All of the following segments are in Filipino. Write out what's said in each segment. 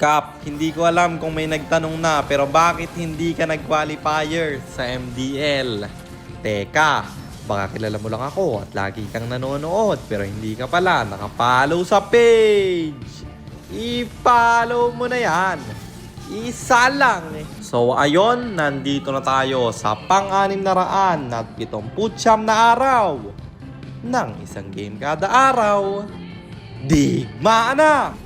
Kap, hindi ko alam kung may nagtanong na pero bakit hindi ka nag-qualifier sa MDL? Teka, baka kilala mo lang ako at lagi kang nanonood pero hindi ka pala nakapollow sa page. I-follow mo na yan. Isa lang. So ayon, nandito na tayo sa pang-679 na araw ng isang game kada araw. Digmaan na!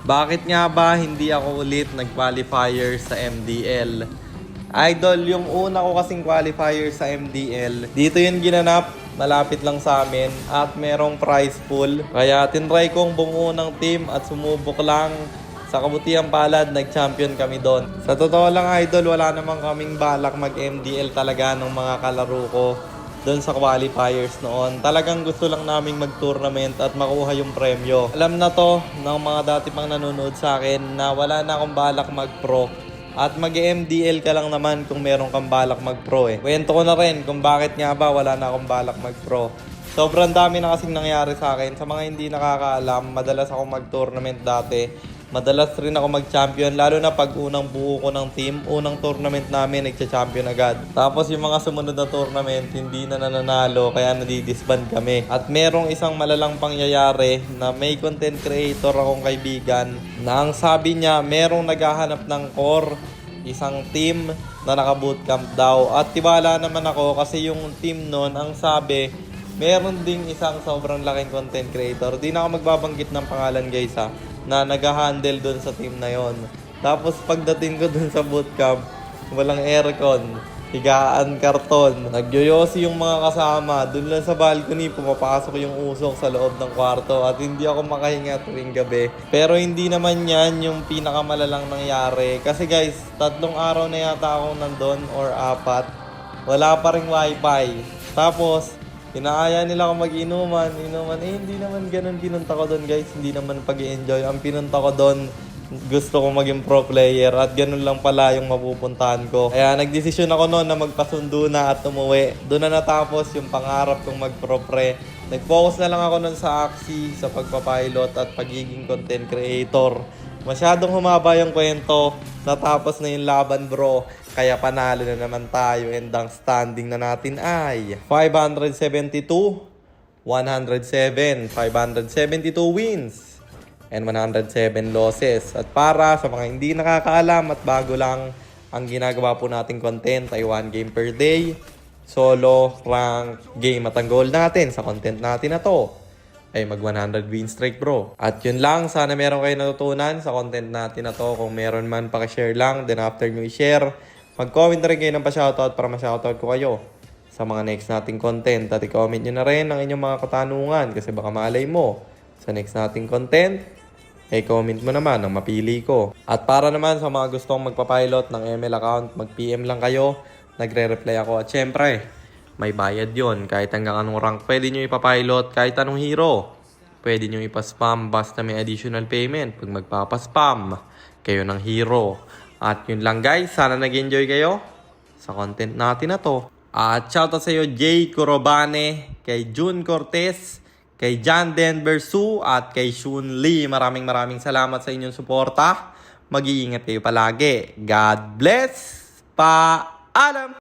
Bakit nga ba hindi ako ulit nag-qualifier sa MDL? Idol, yung una ko kasing qualifier sa MDL, dito yun ginanap, malapit lang sa amin, at merong prize pool. Kaya tinry kong bumuo ng team at sumubok lang. Sa kabutihang palad, nag-champion kami doon. Sa totoo lang, Idol, wala namang kaming balak mag-MDL talaga ng mga kalaro ko doon sa qualifiers noon. Talagang gusto lang naming mag-tournament at makuha yung premyo. Alam na to ng mga dati pang nanonood sa akin na wala na akong balak mag-pro. At mag-MDL ka lang naman kung meron kang balak mag-pro eh. Kwento ko na rin kung bakit nga ba wala na akong balak mag-pro. Sobrang dami na kasing nangyari sa akin. Sa mga hindi nakakaalam, madalas ako mag-tournament dati. Madalas rin ako mag-champion, lalo na pag unang buo ko ng team, unang tournament namin, nagcha-champion agad. Tapos yung mga sumunod na tournament, hindi na nananalo, kaya nadidisband kami. At merong isang malalang pangyayari na may content creator akong kaibigan na ang sabi niya, merong naghahanap ng core, isang team na naka-bootcamp daw. At tiwala naman ako kasi yung team nun, ang sabi, meron ding isang sobrang laking content creator. Di na ako magbabanggit ng pangalan guys ha, na nag-handle doon sa team na yon. Tapos pagdating ko doon sa bootcamp, walang aircon, higaan karton, nagyoyosi yung mga kasama. Doon lang sa balcony, pumapasok yung usok sa loob ng kwarto at hindi ako makahinga tuwing gabi. Pero hindi naman yan yung pinakamalalang nangyari. Kasi guys, 3 araw na yata akong nandun or 4. Wala pa ring wifi. Tapos, inaaya nila ako mag-inuman, hindi naman ganun pinunta ko doon guys, hindi naman pag-i-enjoy. Ang pinunta ko doon, gusto ko maging pro player at ganun lang pala yung mapupuntahan ko. Kaya nagdesisyon ako noon na magpasundo na at umuwi. Doon na natapos yung pangarap kong mag-pro pre. Nag-focus na lang ako noon sa Axie, sa pagpapilot at pagiging content creator. Masyadong humaba yung kwento, natapos na yung laban bro. Kaya panalo na naman tayo and ang standing na natin ay 572, 107, 572 wins and 107 losses. At para sa mga hindi nakakaalam at bago lang, ang ginagawa po nating content ay 1 game per day, solo, rank, game at ang goal natin sa content natin na to ay mag 100 win streak bro. At yun lang, sana meron kayo natutunan sa content natin na to. Kung meron man, pakishare lang, then after nyo i-share, mag-comment na rin kayo ng pa-shoutout para ma-shoutout ko kayo sa mga next nating content. At i-comment nyo na rin ang inyong mga katanungan kasi baka malay mo sa next nating content, comment mo naman ang mapili ko. At para naman sa mga gustong magpapilot ng ML account, mag-PM lang kayo, nagre-reply ako. At syempre, may bayad yon. Kahit hanggang anong rank pwede nyo ipapilot, kahit anong hero pwede nyo ipaspam basta may additional payment pag magpapaspam kayo ng hero. At yun lang guys, sana nag-enjoy kayo sa content natin na to. At shoutout sa iyo Jay Corobane, kay June Cortez, kay John Denver Su at kay Shun Lee. Maraming salamat sa inyong suporta. Mag-iingat kayo palagi. God bless. Paalam!